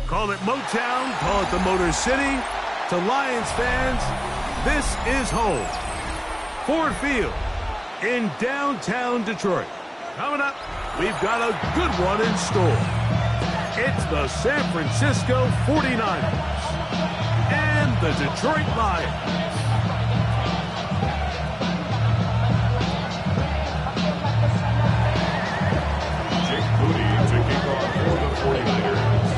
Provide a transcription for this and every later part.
Call it Motown, call it the Motor City. To Lions fans, this is home. Ford Field in downtown Detroit. Coming up, we've got a good one in store. It's the San Francisco 49ers and the Detroit Lions. Jake Moody to kick off for the 49ers.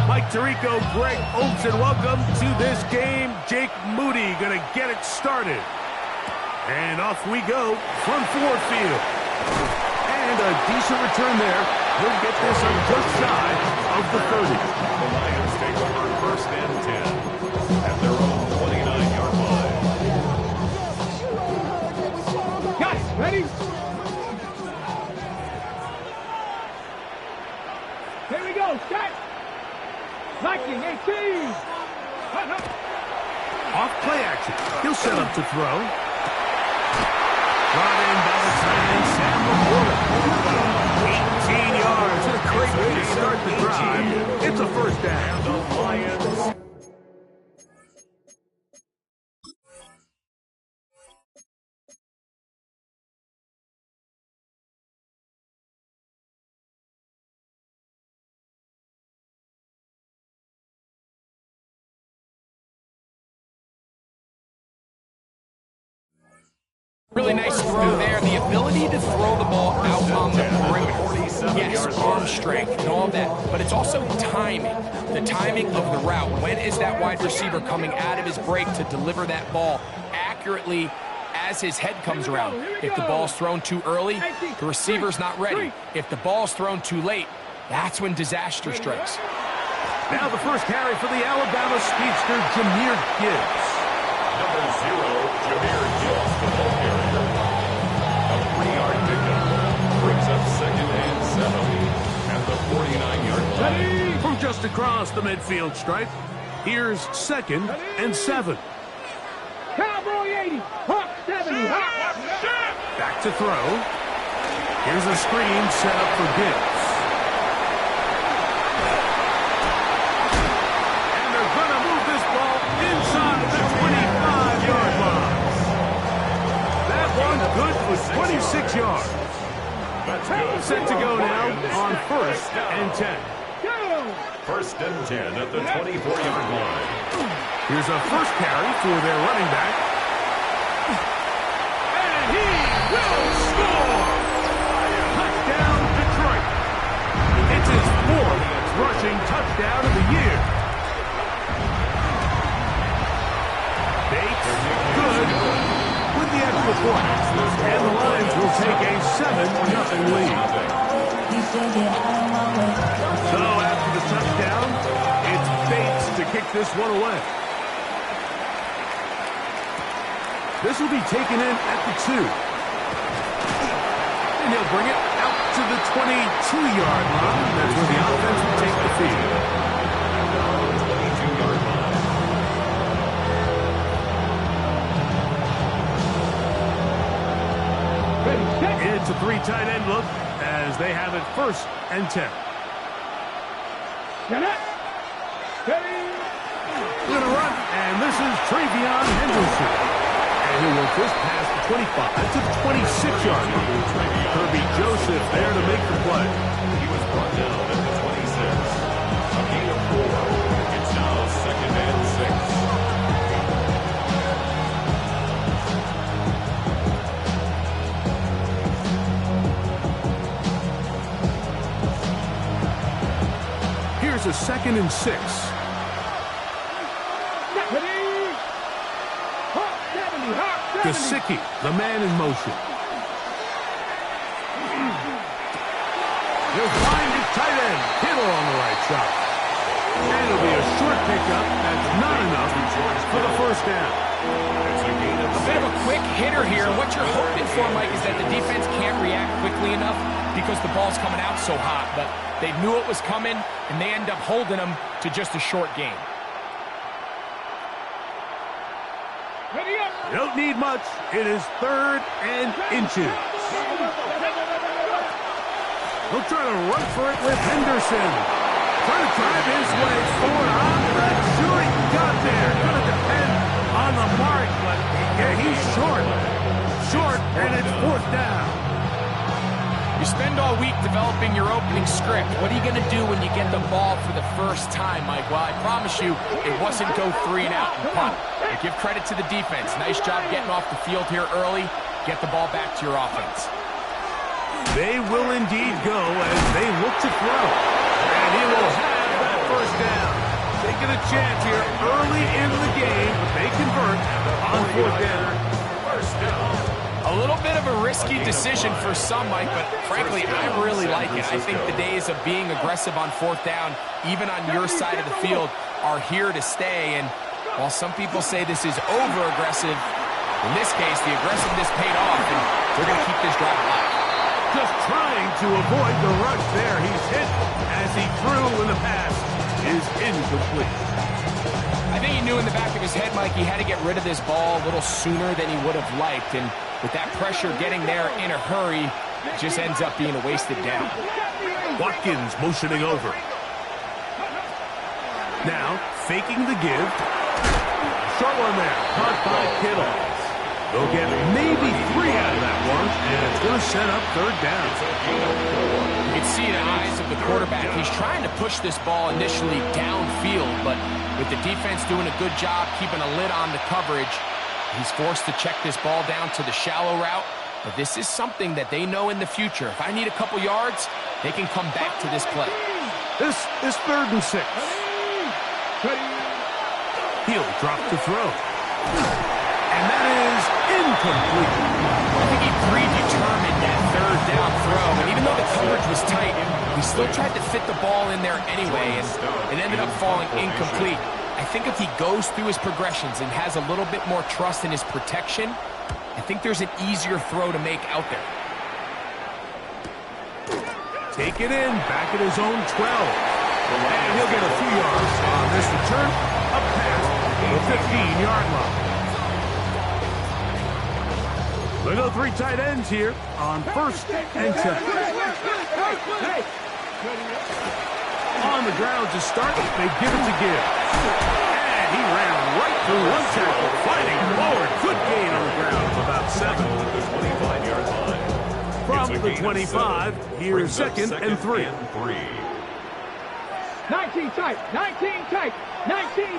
Mike Tirico, Greg Olsen, welcome to this game. Jake Moody going to get it started. And off we go from Ford Field. And a decent return there. He'll get this on just shy of the 30. The Lions take over first and 10 at their own 29-yard line. Guys, ready? Here we go, start. Liking 18. Off play action. He'll set up to throw. Brought in by the tight end, Sam LaPorta. 18 yards. A great way to start the drive. It's a first down. The Lions. Really nice throw there. The ability to throw the ball out on the perimeter. Yes, arm strength and all of that, but it's also timing. The timing of the route. When is that wide receiver coming out of his break to deliver that ball accurately as his head comes around? If the ball's thrown too early, the receiver's not ready. If the ball's thrown too late, that's when disaster strikes. Now the first carry for the Alabama speedster, Jahmyr Gibbs. Number 0, Jahmyr Gibbs, the ball carrier. A 3-yard pickup brings up second and 7 at the 49-yard line. From just across the midfield stripe, here's second and 7. Cowboy 80, Hawk 70, Hawk. Back to throw. Here's a screen set up for Gibbs. And they're going to move this ball inside the 25-yard line. That one good for 26 yards. That's good. Set to go now on first and 10. First and 10 at the 24-yard line. Here's a first carry for their running back. And he will score! Touchdown, Detroit. It's his 4th rushing touchdown of the year. Bates, good, with the extra point. And the Lions will take a 7-0 lead. So after the touchdown, it's Bates to kick this one away. This will be taken in at the 2. And he'll bring it out to the 22-yard line. That's where the offense will take the field. 22-yard line. It's a 3 tight end look as they have it first and 10. Get it. We're going to run, and this is Travion Henderson. And he will first pass the 25 to the 26-yard line. Kirby Joseph there to make the play. He was brought down at the a 2nd and 6. Gesicki, the man in motion. He'll find his tight end, Kittle on the right side. And it'll be a short pickup. That's not enough for the first down. A bit of a quick hitter here. What you're hoping for, Mike, is that the defense can't react quickly enough because the ball's coming out so hot. But they knew it was coming, and they end up holding them to just a short gain. You don't need much. It is 3rd and inches. He'll try to run for it with Henderson. Trying to drive his way forward on that. Sure, he got there. Going to depend on the mark, but yeah, he's short. Short, and it's 4th down. You spend all week developing your opening script. What are you going to do when you get the ball for the first time, Mike? Well, I promise you, it wasn't go 3 and out and punt. But give credit to the defense. Nice job getting off the field here early. Get the ball back to your offense. They will indeed go as they look to throw. And he will have that first down. Taking a chance here early in the game, but they convert on 4th down. First down. A little bit of a risky decision for some, Mike, but frankly, I really like it. I think the days of being aggressive on 4th down, even on your side of the field, are here to stay. And while some people say this is over-aggressive, in this case, the aggressiveness paid off, and they're going to keep this drive alive. Just trying to avoid the rush there. He's hit as he threw when the pass is incomplete. I think he knew in the back of his head, Mike, he had to get rid of this ball a little sooner than he would have liked. And with that pressure getting there in a hurry, it just ends up being a wasted down. Watkins motioning over. Now, faking the give. Short one there. Caught by Kittle. They'll get maybe 3 out of that one, and it's going to set up 3rd down. You can see in the eyes of the quarterback, he's trying to push this ball initially downfield, but with the defense doing a good job keeping a lid on the coverage, he's forced to check this ball down to the shallow route. But this is something that they know in the future. If I need a couple yards, they can come back to this play. This is 3rd and 6. He'll drop to throw. And that is incomplete. I think he predetermined that 3rd down throw, and even though the coverage was tight, he still tried to fit the ball in there anyway, and it ended up falling incomplete. I think if he goes through his progressions and has a little bit more trust in his protection, I think there's an easier throw to make out there. Take it in, back at his own 12. And he'll get a few yards on this return, up past the 15-yard line. They go 3 tight ends here on 1st and 10. On the ground to start, they give it to Gibbs. And he ran right through one tackle, fighting forward. Good gain on the ground of about 7. The 25-yard line. From the 25, here's 2nd and 3. 19 tight, 19 tight, 19.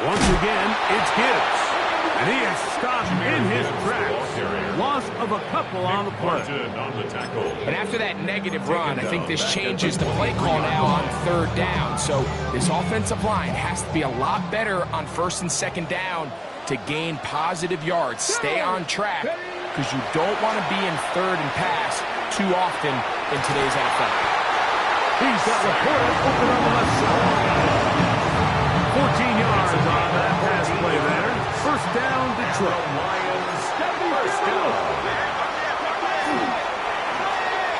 Once again, it's Gibbs. And he is stopped in his tracks. Loss of a couple on the play. But after that negative run, I think this changes the play call now on 3rd down. So this offensive line has to be a lot better on 1st and 2nd down to gain positive yards. Stay on track because you don't want to be in 3rd and pass too often in today's NFL. He's got Laporta open on the left side. 14 yards on that pass play there. 1st down, Detroit.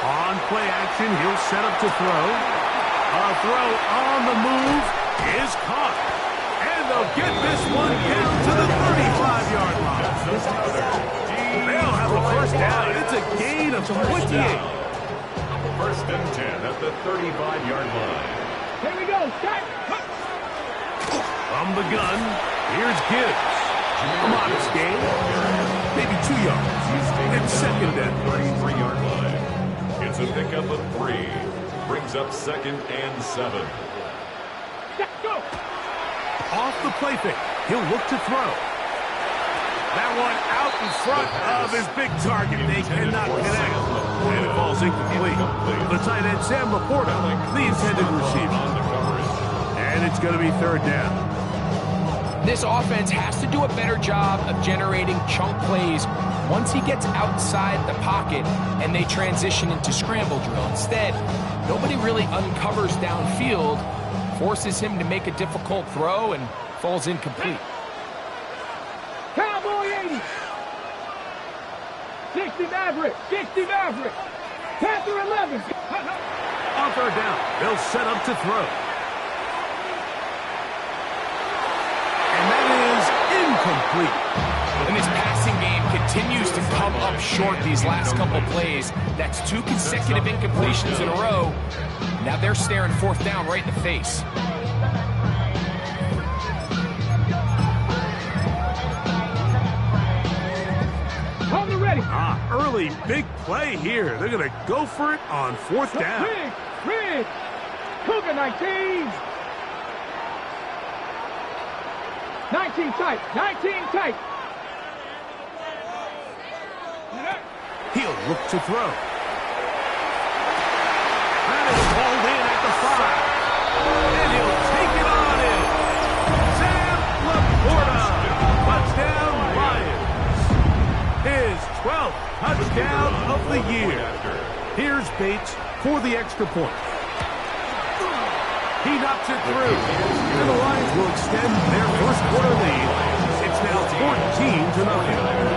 On play action, he'll set up to throw. A throw on the move is caught. And they'll get this one down to the 35-yard line. They'll have a 1st down. It's a gain of 28. 1st and 10 at the 35-yard line. Here we go, start. From the gun, here's Gibbs. A modest gain, maybe 2 yards. It's 2nd and 33-yard line. It's a pickup of 3. Brings up 2nd and 7. Go. Off the play fake, he'll look to throw. That one out in front of his big target. They cannot connect. And it falls incomplete. The tight end, Sam Laporta, the intended receiver. And it's going to be third down. This offense has to do a better job of generating chunk plays once he gets outside the pocket and they transition into scramble drill. Instead, nobody really uncovers downfield, forces him to make a difficult throw, and falls incomplete. Cowboy 80. 60 Maverick. 60 Maverick. Panther 11. On third down, they'll set up to throw. And that is incomplete. And this passing game continues to come up short these last couple plays. That's 2 consecutive incompletions in a row. Now they're staring fourth down right in the face. On the ready. Early big play here. They're going to go for it on fourth down. Rig. Cougar 19. 19 tight. 19 tight. He'll look to throw. That is hauled in at the 5. And he'll take it on in. Sam Laporta. Touchdown Lions. His 12th touchdown of the year. Here's Bates for the extra point. He knocks it through. And the Lions will extend their first quarter lead. It's now 14-0.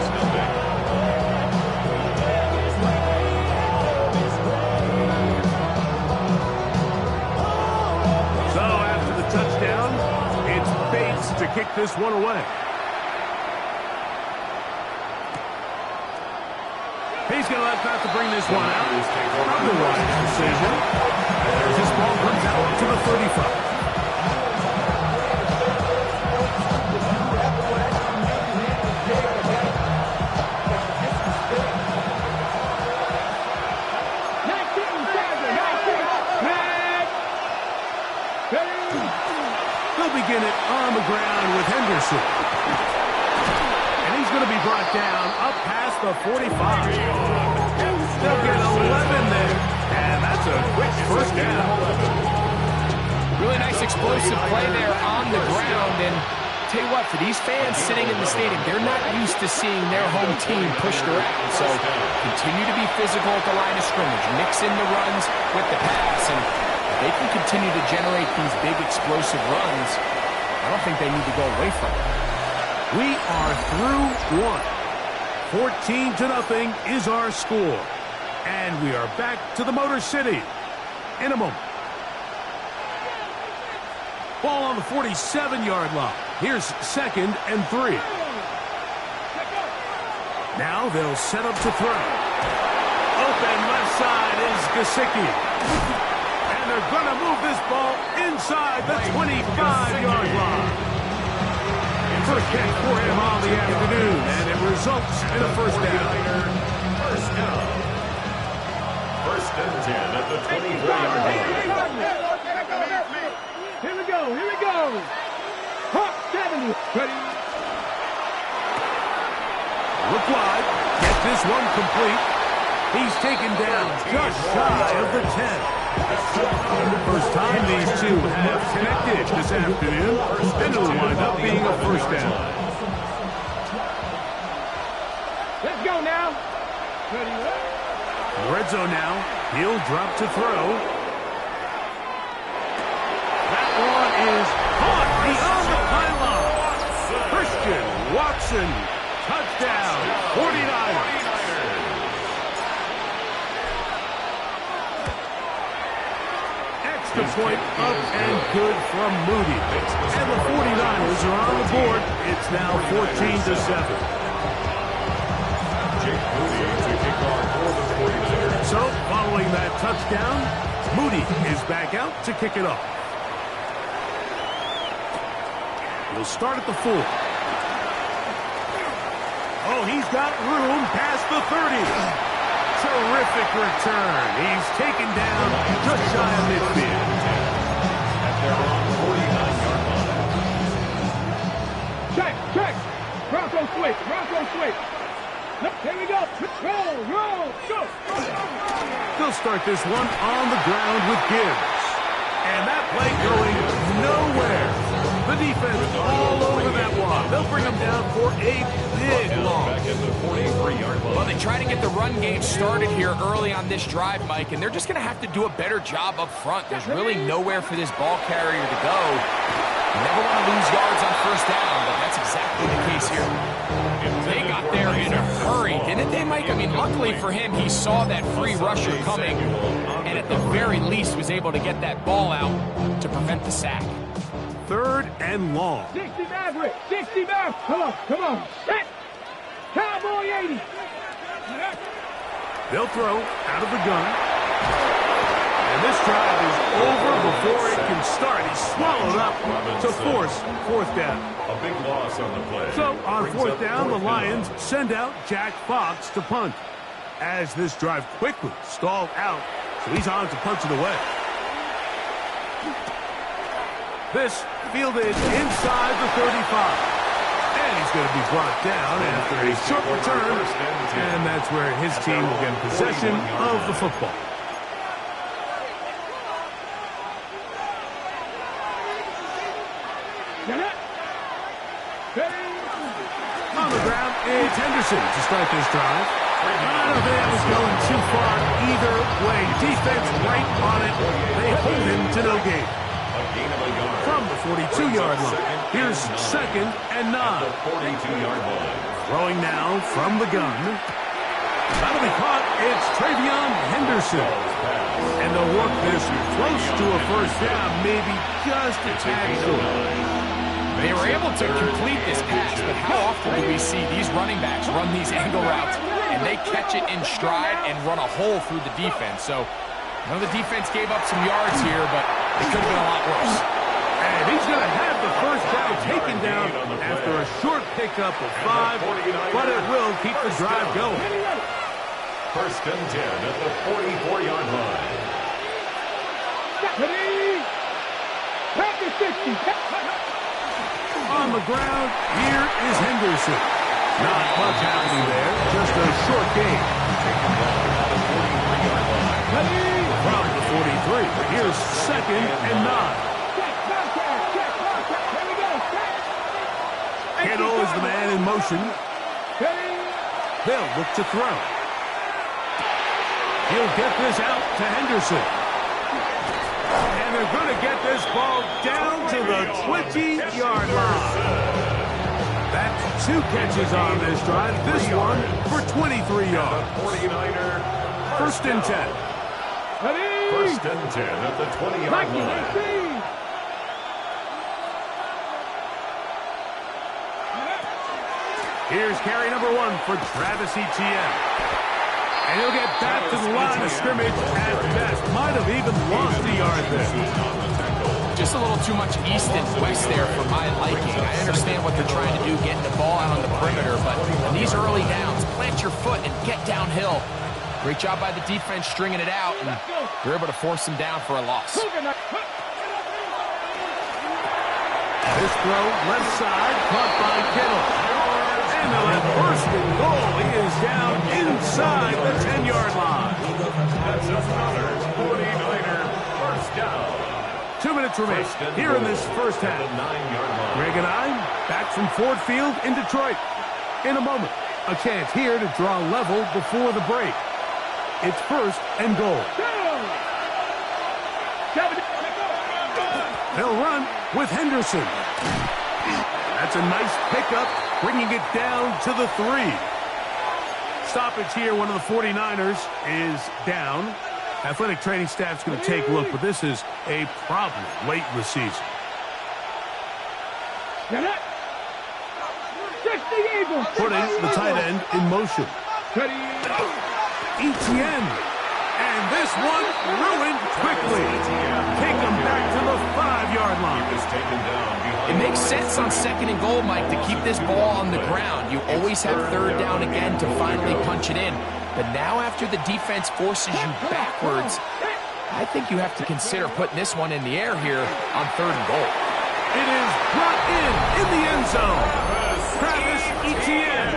Touchdown. It's Bates to kick this one away. He's going to let that to bring this one out. Probably wise decision. This ball comes out to the 35. Begin it on the ground with Henderson. And he's going to be brought down up past the 45. They'll get 11 there. And that's a quick first down. Really nice explosive play there on the ground. And tell you what, for these fans sitting in the stadium, they're not used to seeing their home team pushed around. So continue to be physical at the line of scrimmage. Mix in the runs with the pass. And they can continue to generate these big explosive runs. I don't think they need to go away from it. We are through one. 14-0 is our score. And we are back to the Motor City in a moment. Ball on the 47-yard line. Here's 2nd and 3. Now they'll set up to throw. Open left side is Gesicki. They're going to move this ball inside the 25-yard line. First catch for him on the afternoon, and it results in a first down. First and 10 at the 24-yard line. Here we go. Hawk 70. Ready. Look wide. Get this one complete. He's taken down just shy of the 10. First time these two have connected this afternoon, and it'll wind up being a first down. Let's go now. Red zone now. He'll drop to throw. That one is caught beyond the pylon. Christian Watson, touchdown, 49ers. The point up and good from Moody. And the 49ers are on the board. It's now 14-7. Jake Moody to kick off for the 49ers. So, following that touchdown, Moody is back out to kick it off. He'll start at the 4. Oh, he's got room past the 30. Terrific return. He's taken down just shy of midfield. At their own 49-yard line. Check. Broncos Bronco switch. Bronco switch. Here we go. Roll. Go. They'll start this one on the ground with Gibbs. And that play going nowhere. The defense all over that one. They'll bring them down for a big loss. Back at the 43-yard line. Well, they try to get the run game started here early on this drive, Mike, and they're just going to have to do a better job up front. There's really nowhere for this ball carrier to go. You never want to lose yards on first down, but that's exactly the case here. They got there in a hurry, didn't they, Mike? I mean, luckily for him, he saw that free rusher coming, and at the very least was able to get that ball out to prevent the sack. 3rd and long. 60 Maverick. 60 Maverick. Come on. Set. Cowboy 80. They'll throw out of the gun. And this drive is over before it can start. He's swallowed up to force 4th down. A big loss on the play. So on Brings 4th up down, the 4th Lions down. send out Jack Fox to punt. As this drive quickly stalled out, so he's on to punch it away. This fielded inside the 35. And he's going to be brought down after a short return. And that's where his team will get possession of the football. On the ground, it's Henderson to start this drive. I don't think that was going too far either way. Defense right on it. They hold him to no gain. From the 42-yard line, here's 2nd and 9. 42-yard line. Throwing now from the gun. That'll be caught. It's Travion Henderson. And they'll work this close to a first down, maybe just a tad short. They were able to complete this pass, but how often do we see these running backs run these angle routes and they catch it in stride and run a hole through the defense? So I know the defense gave up some yards here, but it could have been a lot worse. And he's going to have the first down taken down after a short pickup of 5, but it will keep the drive going. 1st and 10 at the 44-yard line. Back to 60. On the ground, here is Henderson. Not much happening there, just a short gain. From the 43, here's 2nd and 9. Kittle is the man in motion. They'll look to throw. He'll get this out to Henderson. And they're going to get this ball down to the 20-yard line. That's 2 catches on this drive. This one for 23 yards. 49er. 1st and 10. 1st and 10 at the 20-yard line. Here's carry number 1 for Travis Etienne. And he'll get back to the line of scrimmage at best. Might have even lost a yard there. Just a little too much east and west there for my liking. I understand what they're trying to do, getting the ball out on the perimeter, but in these early downs, plant your foot and get downhill. Great job by the defense stringing it out, and they're able to force them down for a loss. This throw left side, caught by Kittle. And they'll have 1st and goal. He is down inside the 10-yard line. That's another 49er 1st down. 2 minutes remain here in this first half. Greg and I back from Ford Field in Detroit. In a moment, a chance here to draw level before the break. It's 1st and goal. They'll run with Henderson. That's a nice pickup, bringing it down to the 3. Stoppage here, one of the 49ers is down. Athletic training staff's going to take a look, but this is a problem late in the season. Putting the tight end in motion. Etienne. And this one ruined quickly. Take him back to the 5-yard line. It makes sense on 2nd and goal, Mike, to keep this ball on the ground. You always have 3rd down again to finally punch it in. But now after the defense forces you backwards, I think you have to consider putting this one in the air here on 3rd and goal. It is brought in the end zone. Travis ETN.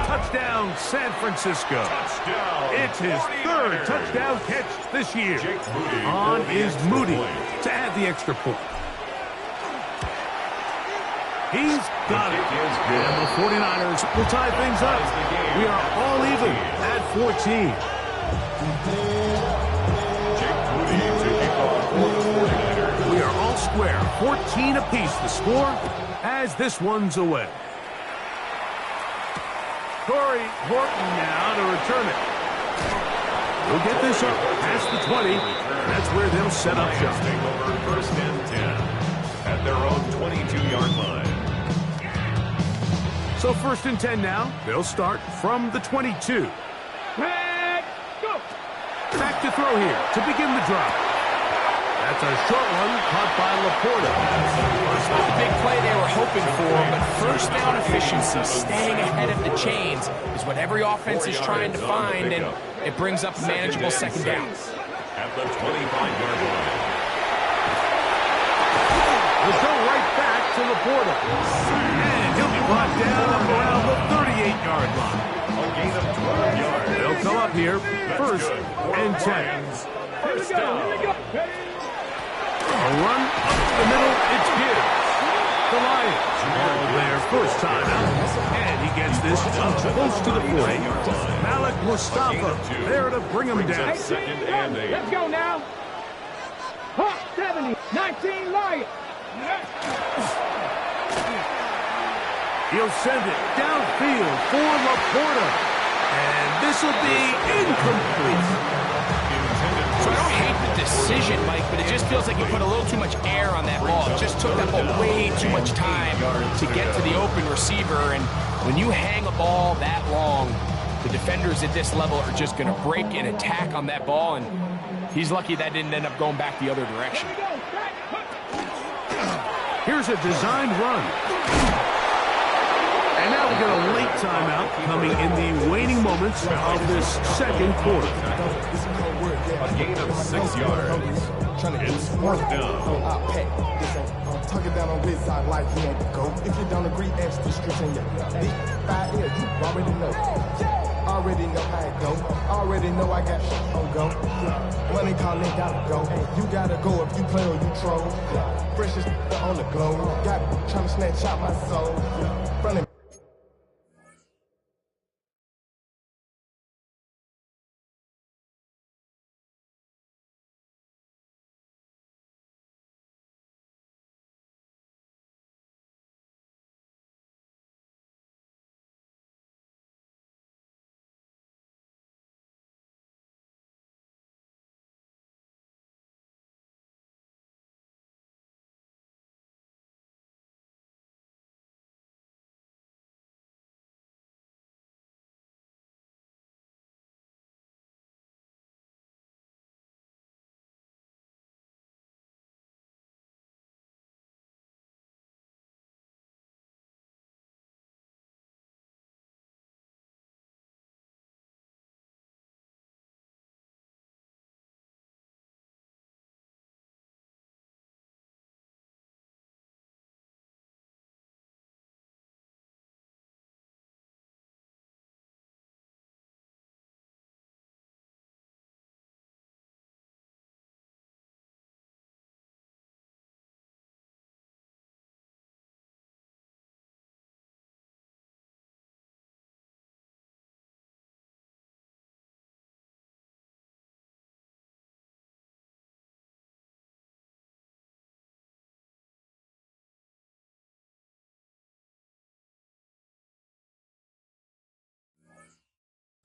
Touchdown, San Francisco. It's his third touchdown catch this year. On is Moody to add the extra point. He's got it. And the 49ers will tie things up. We are all even at 14. We are all square. 14 apiece the score as this one's away. Corey Horton now to return it. We'll get this up past the 20. That's where they'll set up shop. First and 10 at their own 22-yard line. So first and 10 now. They'll start from the 22. Red, go. Back to throw here to begin the drive. That's a short one caught by Laporta. It's not the big play they were hoping for, but first down efficiency, staying ahead of the chains, is what every offense is trying to find, and it brings up a manageable second down. At the 25-yard line. We'll go right back to Laporta. And he'll be brought down up around the 38-yard line. A gain of 12 yards. They'll come up here first and 10. First down. A run up the middle, it's good. The Lions all their first time out, and he gets this up close to the 40. Malik Mustafa there to bring him down. Second and 8. Let's go now. Hawk 70, 19 Lions. He'll send it downfield for Laporta, and this will be incomplete. So I don't hate the decision, Mike, but it just feels like you put a little too much air on that ball. It just took that ball way too much time to get to the open receiver. And when you hang a ball that long, the defenders at this level are just going to break and attack on that ball. And he's lucky that didn't end up going back the other direction. Here's a designed run. And now we get a late timeout coming in the waning moments of this second quarter. A gain of 6 yards. It's fourth down. Tuck it down on this side like he ain't the GOAT. If you don't agree, ask the streets in your deep 5 years, you already know. Already know how it go. Already know I got shit on go. Money calling, gotta go. You gotta go if you play or you troll. Freshest on the globe. Got trying to snatch out my soul. Running.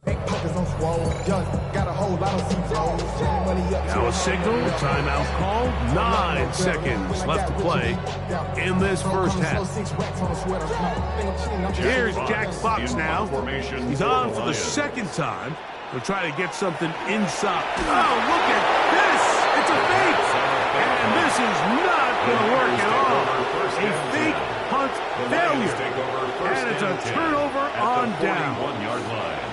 Pockets on swole, young, got a whole lot of C-Tones. Now a signal, timeout called. 9 seconds left to play in this first half. Here's Jack Fox now. He's on for the second time. We'll try to get something inside. Oh, look at this! It's a fake! And this is not going to work at all. A fake punt failure. And it's a turnover on down. 41-yard line.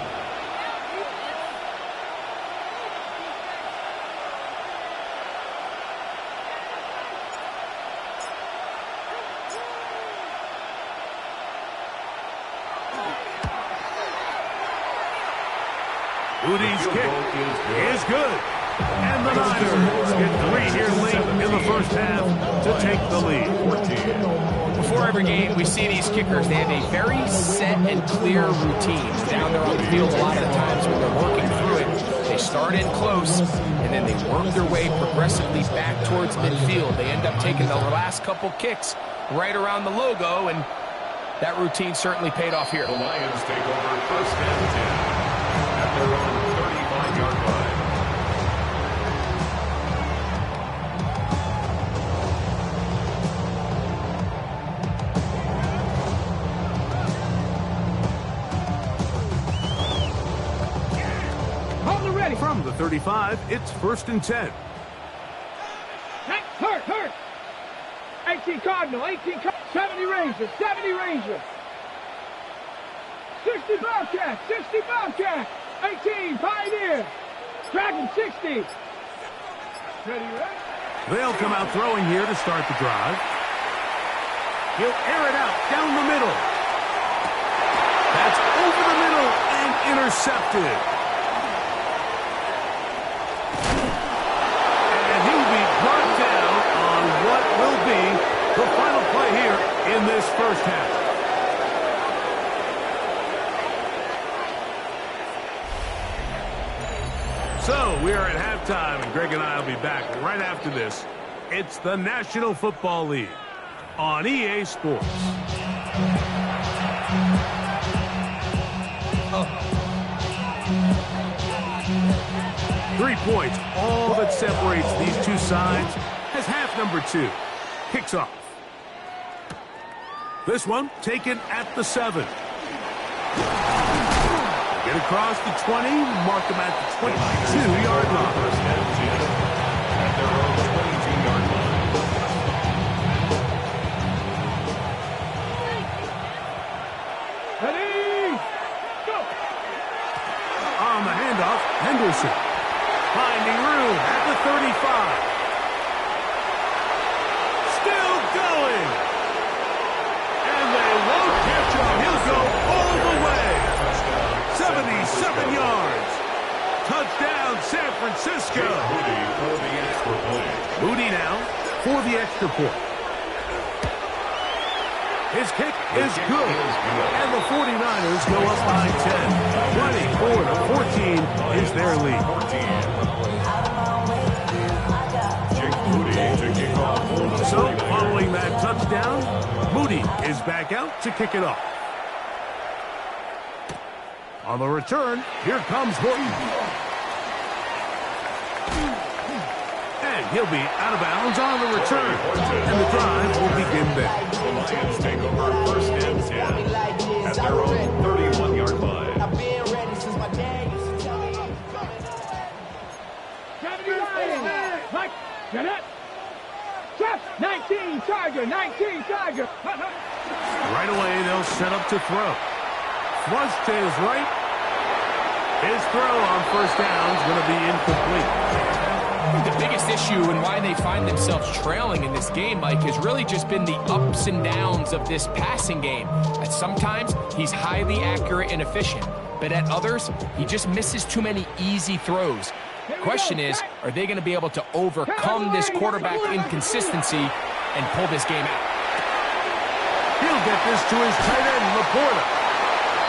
Moody's kick is good. And the Niners get 3 here late in the first half to take the lead. Before every game, we see these kickers. They have a very set and clear routine. Down there on the field, a lot of the times when they're working through it, they start in close, and then they work their way progressively back towards midfield. They end up taking the last couple kicks right around the logo, and that routine certainly paid off here. The Lions take over first and 10 at their own 35-yard line. From the 35, it's first and 10. Hurt. 18 Cardinal, 70 Rangers, 60 Bobcat, 18 Pioneer, Dragon 60. Ready, right? They'll come out throwing here to start the drive. He'll air it out down the middle. That's over the middle and intercepted. The final play here in this first half. So we are at halftime, and Greg and I will be back right after this. It's the National Football League on EA Sports. 3 points, all that separates these two sides, as half number 2 kicks off. This one taken at the 7. Get across the 20, mark them at the 22-yard line. First and 10 at their own 22-yard line. Ready, go! On the handoff, Henderson. Finding room at the 35. Still going. And they won't catch him. He'll go all the way. 77 yards. Touchdown, San Francisco. Moody for the extra point. Moody now for the extra point. His kick is good. And the 49ers go up by 10. 24-14 is their lead. So, following that touchdown, Moody is back out to kick it off. On the return, here comes Horton. And he'll be out of bounds on the return. And the drive will begin there. The Lions take over first and 10 at their own 31-yard line. I've been ready since my dad used to tell me. Mike, get it. 19 Tiger. Right away, they'll set up to throw. Flush to his right. His throw on first down is going to be incomplete. The biggest issue and why they find themselves trailing in this game, Mike, has really just been the ups and downs of this passing game. At sometimes, he's highly accurate and efficient, but at others, he just misses too many easy throws. Question is, are they going to be able to overcome this quarterback inconsistency and pull this game out? He'll get this to his tight end, Laporta.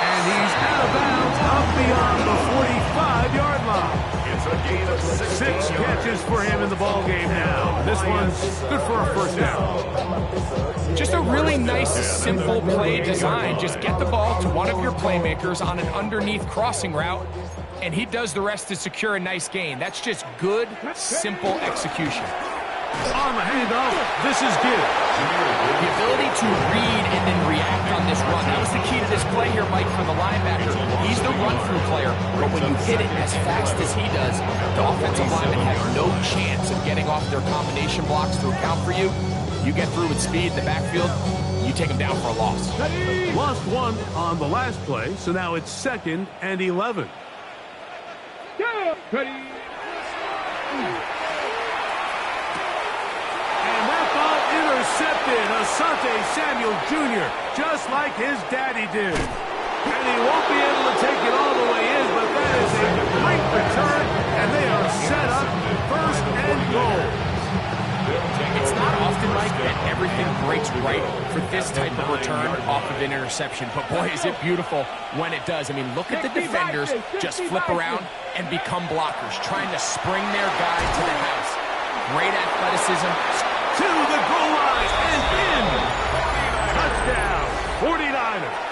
And he's out of bounds up beyond the 45-yard line. It's a gain of 6 catches for him in the ballgame now. This one's good for a first down. Just a really nice, simple play design. Just get the ball to one of your playmakers on an underneath crossing route, and he does the rest to secure a nice gain. That's just good, simple execution. On the handoff, this is good. The ability to read and then react on this run. That was the key to this play here, Mike, for the linebacker. He's the run-through player, but when you hit it as fast as he does, the offensive lineman has no chance of getting off their combination blocks to account for you. You get through with speed in the backfield, you take him down for a loss. Lost one on the last play, so now it's 2nd and 11. Ready. And that ball intercepted. Asante Samuel Jr., just like his daddy did. And he won't be able to take it all the way in, but that is a return, and they are set up first and goal. It's not often, Mike, that everything breaks right for this type of return off of an interception. But, boy, is it beautiful when it does. I mean, look at the defenders just flip around and become blockers, trying to spring their guy to the house. Great athleticism. To the goal line and in. Touchdown, 49ers.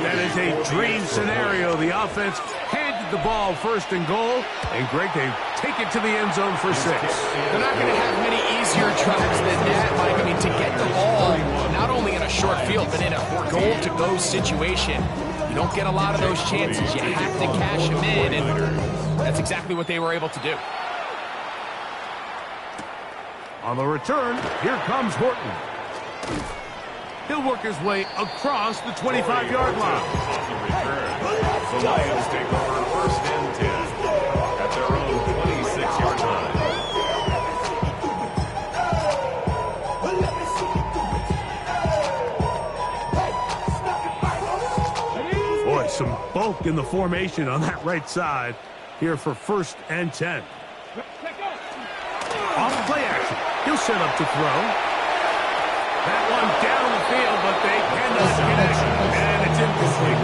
That is a dream scenario. The offense handed the ball first and goal. And, Greg, they take it to the end zone for 6. They're not going to have many easier drives than that, Mike. I mean, to get the ball, not only in a short field, but in a goal-to-go situation, you don't get a lot of those chances. You have to cash them in, and that's exactly what they were able to do. On the return, here comes Horton. He'll work his way across the 25-yard line. The Lions take over first and 10 at their own 26-yard line. Boy, some bulk in the formation on that right side here for first and 10. Off play action. He'll set up to throw. That one down the field, but they cannot connect, and it's incomplete.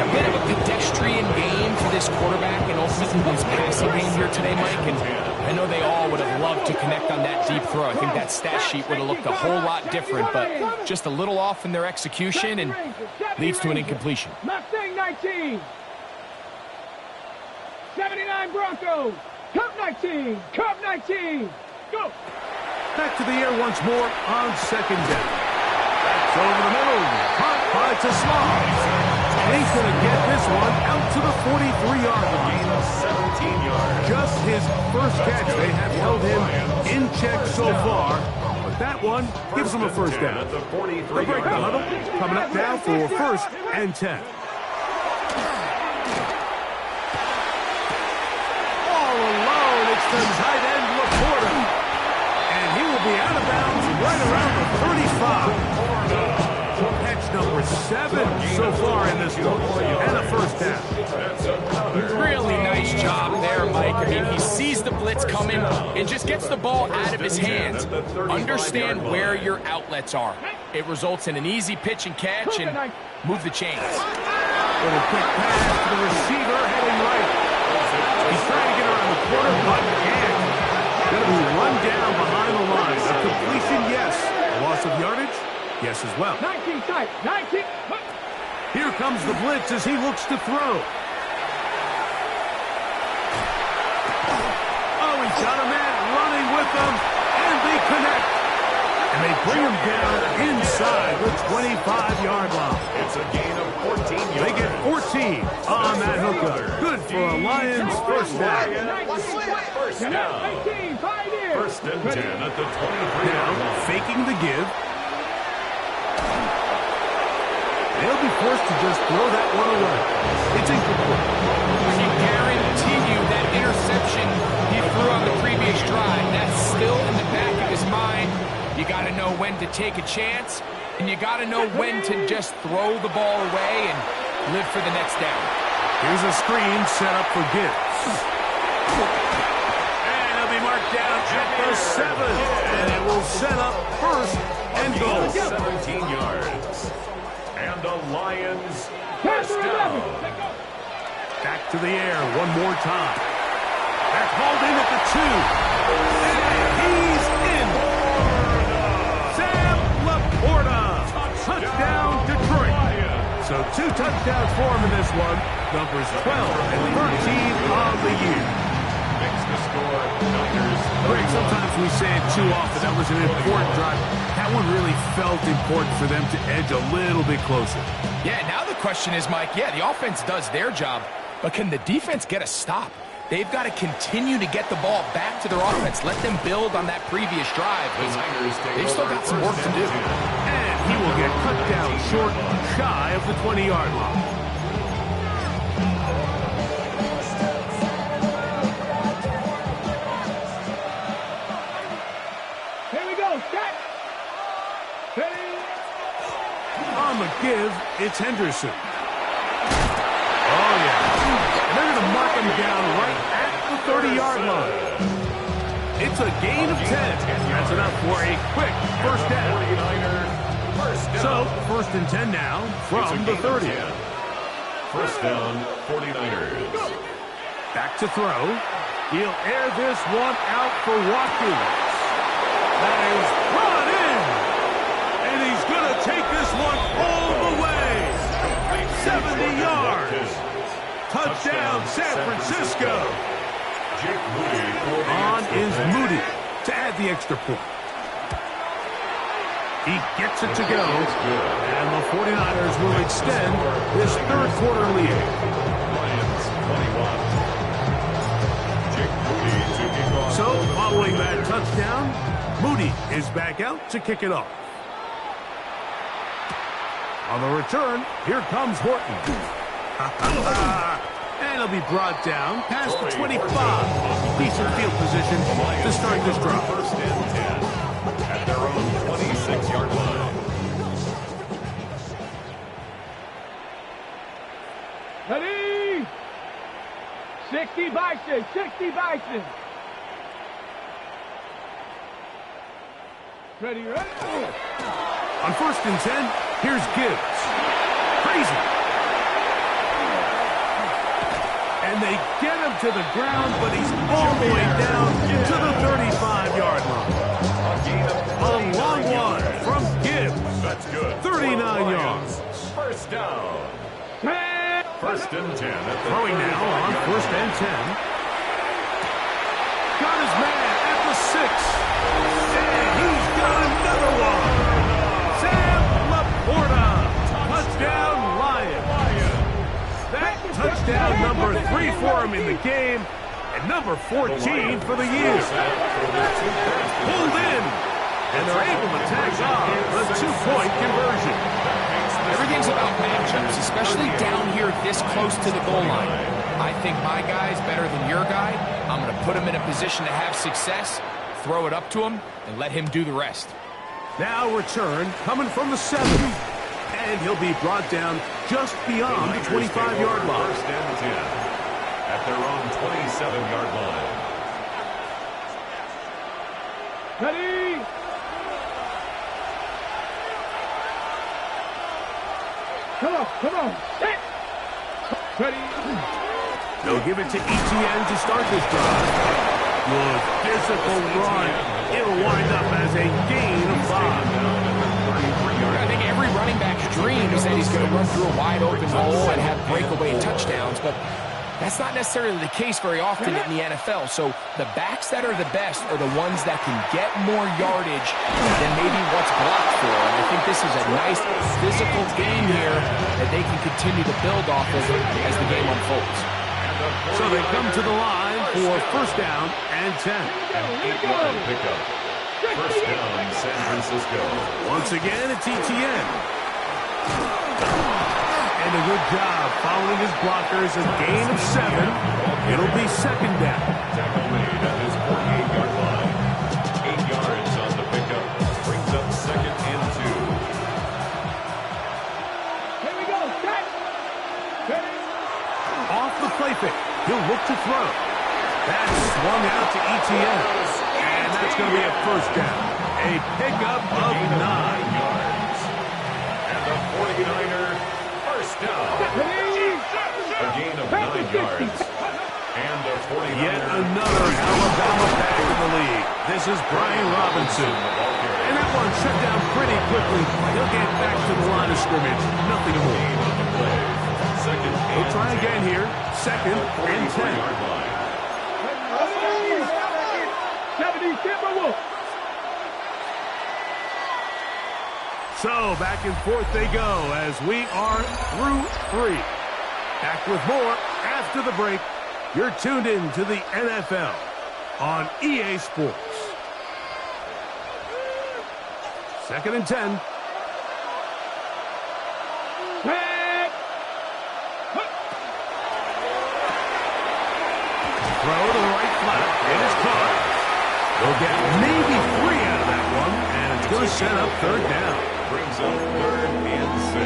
A bit of a pedestrian game for this quarterback and ultimately his passing game here today, Mike. And I know they all would have loved to connect on that deep throw. I think that stat sheet would have looked a whole lot different, but just a little off in their execution and leads to an incompletion. Mustang 19. 79 Broncos. Cub 19. Cub 19. Go. Back to the air once more on second down. It's over the middle. Caught by Tasman. And he's going to get this one out to the 43-yard line. 17 yards. Just his first catch. They have held him in check so far. But that one gives him a first down. At the 43 They'll break the huddle. Coming up now for first and 10. All alone. It's the tight end, Laporta. He will be out of bounds right around the 35. Catch number 7 so far in this one. And a first down. Really nice job there, Mike. I mean, he sees the blitz coming and just gets the ball out of his hands. Understand where your outlets are. It results in an easy pitch and catch and move the chains. Little quick pass to the receiver heading right. He's trying to get around the corner, but can't. Going to be run down behind the line. A completion, yes. A loss of yardage, yes as well. 19 tight. 19. Here comes the blitz as he looks to throw. Oh, he's got a man running with them, and they connect. And they bring him down inside the 25-yard line. It's a gain of 14 yards. They get 14 on that hookup. Good for a Lions first down. First down. 18. 5 years. First and 10 at the 23. Now, faking the give. They'll be forced to just throw that one away. It's incomplete. I can guarantee you that interception he threw on the previous drive, that's still in the back of his mind. You got to know when to take a chance, and you got to know when to just throw the ball away and live for the next down. Here's a screen set up for Gibbs. And he'll be marked down at the 7. And it will set up first and goal. 17 yards. And the Lions first down. Back to the air one more time. That's hauled in at the 2. And he's in. Sam Laporta. Touchdown, Detroit. So 2 touchdowns for him in this one. Numbers 12 and 13 on the year. Makes the score. Niners. Greg, sometimes we say it too often. That was an important drive. That one really felt important for them to edge a little bit closer. Yeah, now the question is, Mike, the offense does their job, but can the defense get a stop? They've got to continue to get the ball back to their offense. Let them build on that previous drive. They've still got some work to do. And he will get cut down short, shy of the 20-yard line. Here we go. Set. Ready. On the give, it's Henderson. Oh, come down right at the 30-yard line. It's a gain of 10. That's enough for a quick first down. So, first and 10 now from the 30. First down, 49ers. Back to throw. He'll air this one out for Watkins. That is brought in. And he's going to take this one all the way. 70 yards. Touchdown, San Francisco. On is Moody to add the extra point. He gets it to go, and the 49ers will extend this third quarter lead. So, following that touchdown, Moody is back out to kick it off. On the return, here comes Horton. And he'll be brought down past the 25. Decent field position to start this drive. First and 10 at their own 26-yard line. Ready? 60 Bison, 60 Bison. Ready, ready? On first and 10, here's Gibbs. Crazy. And they get him to the ground, but he's all the way down to the 35-yard line. A long one from Gibbs. That's good. 39 yards. First down. First and 10 at the Throwing now on first and 10. Got his man at the 6. And he's got another one. Sam Laporta. Touchdown, Lions. That touchdown number 3 for him in the game. And number 14 for the year. Pulled in. And they're able to tag on the 2-point conversion. Everything's about matchups, especially down here this close to the goal line. I think my guy's better than your guy. I'm going to put him in a position to have success, throw it up to him, and let him do the rest. Now return coming from the 7. And he'll be brought down just beyond the 25-yard line. First and 10 at their own 27-yard line. Ready? Come on. Set. Ready? They'll give it to Etienne to start this drive. Good physical run. It'll wind up as a gain of 5. I think every running back's dream is that he's going to run through a wide open hole and have breakaway touchdowns, but that's not necessarily the case very often in the NFL. So the backs that are the best are the ones that can get more yardage than maybe what's blocked for. And I think this is a nice physical game here that they can continue to build off of as the game unfolds. So they come to the line for first down and 10. An 8-yard pickup. First down, San Francisco. Once again, it's Etienne. And a good job following his blockers. A gain of 7. It'll be second down. Tackle made at his 48-yard line. 8 yards on the pickup. Brings up second and 2. Here we go. Set. Ready? Off the play fake. He'll look to throw. That's swung out to Etienne. And that's going to be a first down. A pickup of 9 yards. And the 49er first down. A gain of 9 yards. And the 49er. Yet another Alabama back in the league. This is Brian Robinson. And that one shut down pretty quickly. He'll get back to the line of scrimmage. Nothing more. Second. He'll try again here. Second and 10. 70 Timberwolves. So back and forth they go as we are through 3. Back with more after the break. You're tuned in to the NFL on EA Sports. Second and 10. Throw to the right flat. It is caught. They'll get maybe 3 out of that one, and it's going to set up third down. Brings up third and 6.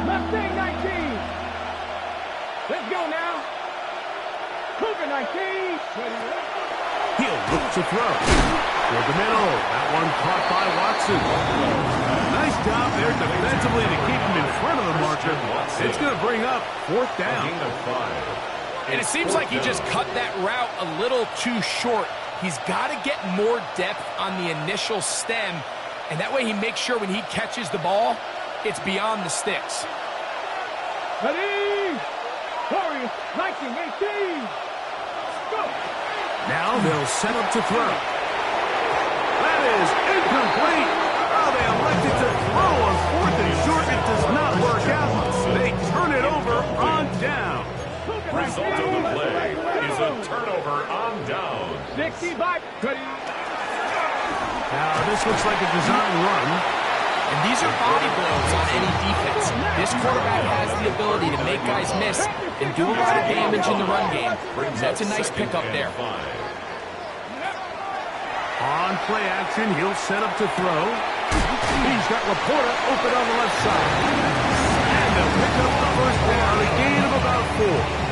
Mustang 19. 19. He'll look to throw. Toward the middle. That one caught by Watson. Nice job there defensively to keep him in front of the marker. It's going to bring up 4th down. And it seems like he just cut that route a little too short. He's got to get more depth on the initial stem, and that way he makes sure when he catches the ball, it's beyond the sticks. Ready? Warriors, 19, 18. Go. Now they'll set up to throw. That is incomplete. Oh, they elected to throw on 4th and short. It does not work out. They turn it over on down. Result of the play is a turnover on down. 65. Ready? Now this looks like a design run. And these are body blows on any defense. This quarterback has the ability to make guys miss and do a lot of damage in the run game. That's a nice pickup there. On play action, he'll set up to throw. He's got Laporta open on the left side. And they'll pick up the 1st down, a gain of about 4.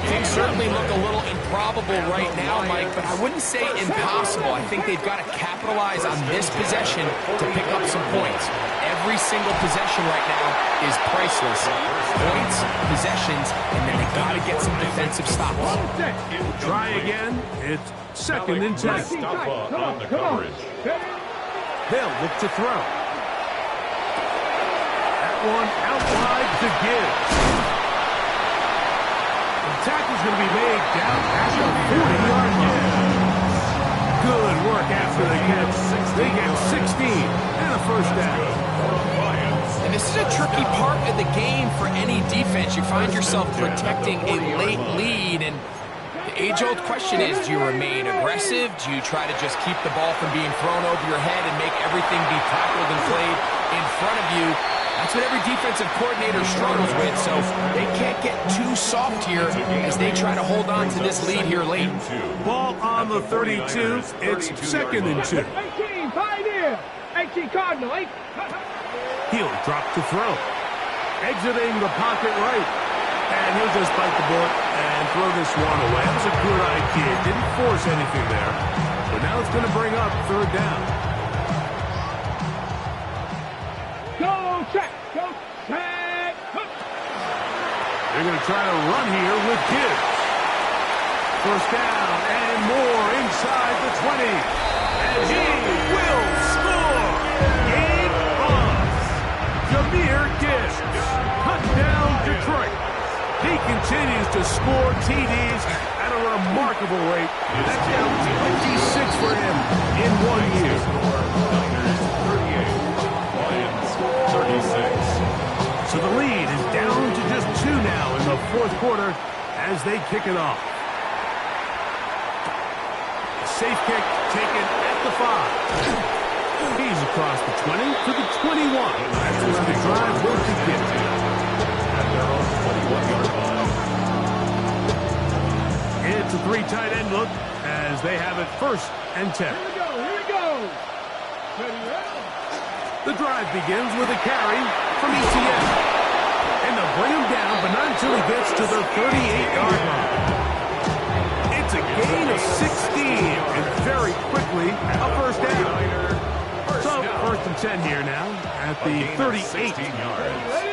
Things certainly look a little improbable right now, Mike, but I wouldn't say impossible. I think they've got to capitalize on this possession to pick up some points. Every single possession right now is priceless. Points, possessions, and then they got to get some defensive stops. Try again. It's 2nd and 10. On the coverage. They'll look to throw. That one out wide to Gibbs. The tackle's going to be made down at the 40-yard line. Good work after the catch. They get 16 and a 1st down. And this is a tricky part of the game for any defense. You find yourself protecting a late lead, and the age-old question is, do you remain aggressive? Do you try to just keep the ball from being thrown over your head and make everything be tackled and played in front of you? That's what every defensive coordinator struggles with, so they can't get too soft here as they try to hold on to this lead here late. Ball on the 32. It's 2nd and 2. 18, Pioneer. 18, Cardinal. 8. He'll drop to throw. Exiting the pocket right. And he'll just bite the bullet and throw this one away. That was a good idea. Didn't force anything there. But now it's going to bring up 3rd down. Go, check. Go, check. They're going to try to run here with Gibbs. 1st down and more inside the 20. And he will score. Game on. Jameer Gibbs. Touchdown Detroit. He continues to score TDs at a remarkable rate. That's now 26 for him in 1 year. 36. So the lead is down to just 2 now in the 4th quarter as they kick it off. Safe kick taken at the 5. He's across the 20 to the 21. That's where the drive will begin. At their own 21-yard line. It's a 3 tight end look as they have it 1st and 10. Here we go. Here we go. Ready? The drive begins with a carry from ETN. And they'll bring him down, but not until he gets to the 38-yard line. It's a gain of 16, and very quickly, a 1st down. So, 1st and 10 here now at the 38. 16 yards.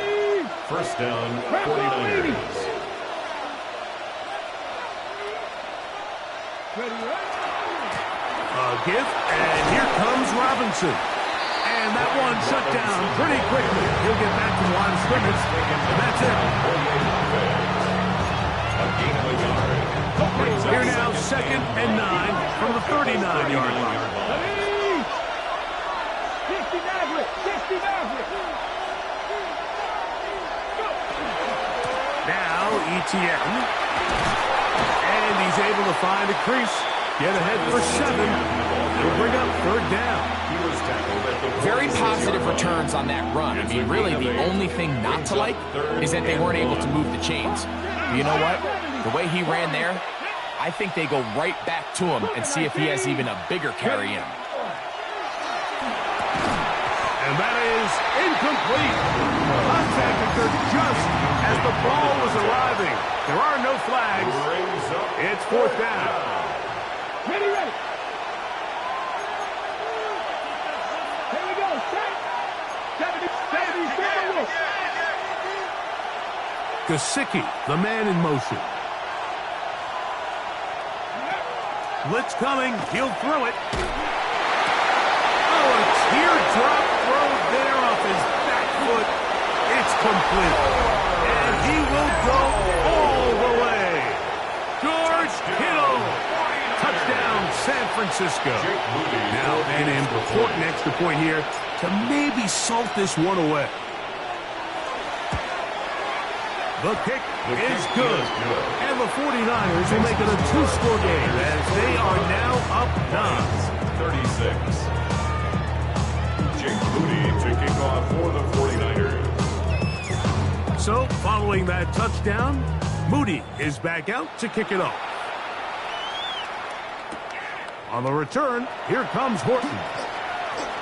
1st down, 49ers. A gift, and here comes Robinson. And that one shut down pretty quickly. He'll get back to the line of scrimmage, and that's it. A gain of a yard. Here now, 2nd and 9 from the 39-yard line. 60 Maverick. 60 Maverick. Now, ETN. And he's able to find a crease. Get ahead for 7. It'll bring up 3rd down. Very positive returns on that run. I mean, really, the only thing not to like is that they weren't able to move the chains. But you know what? The way he ran there, I think they go right back to him and see if he has even a bigger carry in him. And And that is incomplete. Contact occurred just as the ball was arriving. There are no flags. It's fourth down. Ready, ready. Here we go. Set. 70, Silverwood. Gesicki, the man in motion. Blitz coming. He'll throw it. Oh, a teardrop throw there off his back foot. It's complete. And he will go all the way. George Kittle. Touchdown, San Francisco. Now, an important extra point here to maybe salt this one away. The kick is good. And the 49ers will make it a two-score game as they are now up 9. 36. Jake Moody to kick off for the 49ers. So, following that touchdown, Moody is back out to kick it off. On the return, here comes Horton.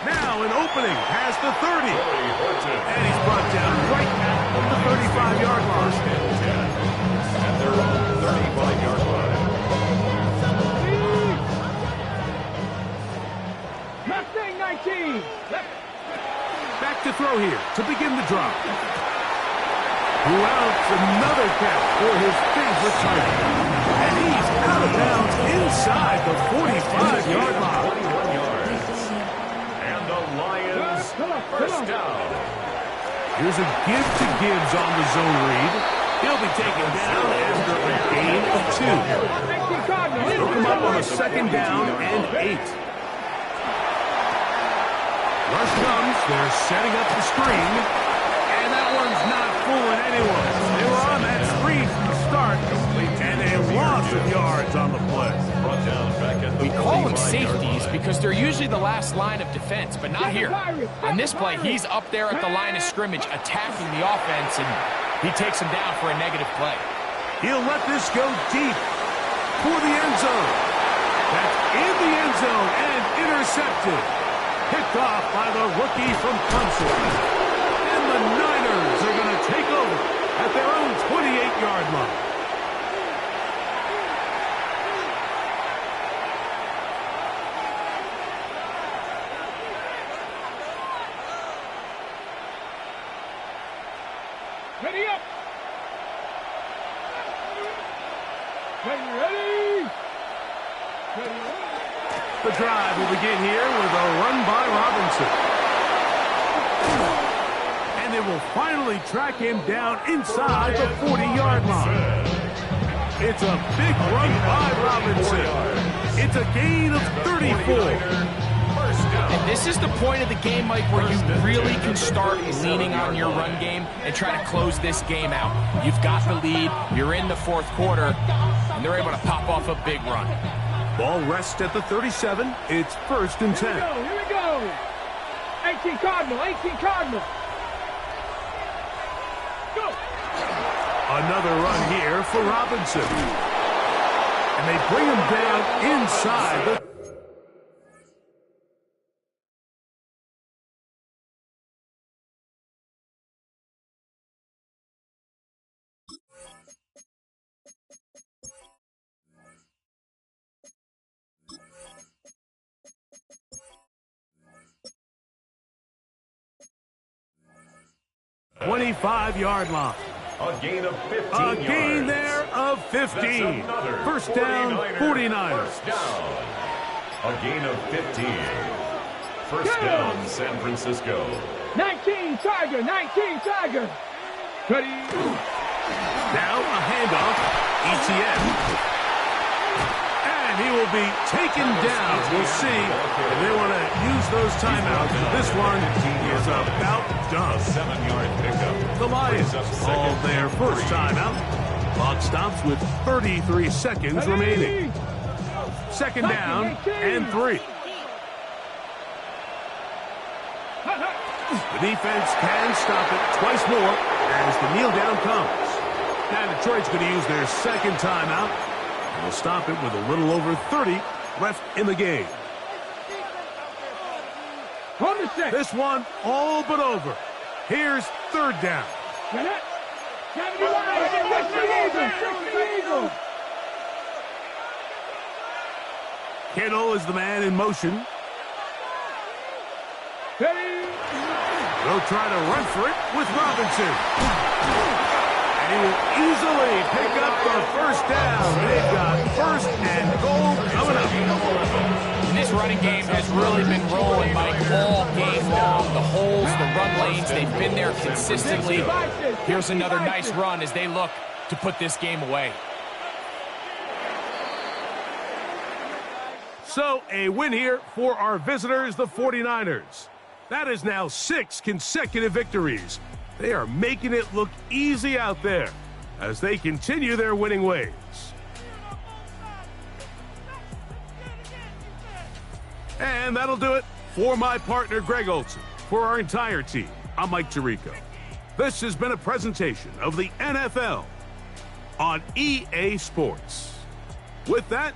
Now an opening past the 30. And he's brought down right at the 35-yard line. At their own 35-yard line. Mustang 19. Back to throw here to begin the drive. Routs another catch for his favorite target. And he's out of bounds inside the 45-yard line. 41 yards. And the Lions first down. Here's a give to Gibbs on the zone read. He'll be taken down after a gain of 2. He'll come up on a second down and 8. Rush comes. They're setting up the screen. And that one's not fooling anyone. They were on that screen from the start. And a loss of yards on the play. We call them safeties because they're usually the last line of defense, but not here. On this play, he's up there at the line of scrimmage attacking the offense, and he takes him down for a negative play. He'll let this go deep for the end zone. That's in the end zone and intercepted. Picked off by the rookie from Clemson. And the Niners are going to take over at their own 28-yard line. Ready up. Ready. The drive will begin here with a run by Robinson. And they will finally track him down inside the 40-yard line. It's a big run by Robinson. It's a gain of 34. And this is the point of the game, Mike, where you really can start leaning on your run game and try to close this game out. You've got the lead, you're in the fourth quarter, and they're able to pop off a big run. Ball rests at the 37. It's 1st and 10. Here we go. 18 Cardinal. Go. Another run here for Robinson. And they bring him down inside the 25-yard line. A gain of 15 A yards. gain there of 15. First down, 49ers. First down. A gain of 15. First down, San Francisco. 19 Tiger. Ready. Now a handoff. ETN. And he will be taken down. We'll see if they want to use those timeouts. This one is about done. 7-yard pickup. The Lions call their first timeout. Clock stops with 33 seconds remaining. Second down and 3. The defense can stop it twice more as the kneel down comes. Now Detroit's going to use their second timeout. And will stop it with a little over 30 left in the game. On the This one all but over. Here's third down. Kittle is the man in motion. They'll try to run for it with Robinson. And he will easily pick up the first down. They've got first and goal coming up. And this running game has really been rolling, Mike, all game long. The holes, the run lanes, they've been there consistently. Here's another nice run as they look to put this game away. So, a win here for our visitors, the 49ers. That is now 6 consecutive victories. They are making it look easy out there as they continue their winning ways. And that'll do it for my partner, Greg Olson. For our entire team, I'm Mike Tirico. This has been a presentation of the NFL on EA Sports. With that,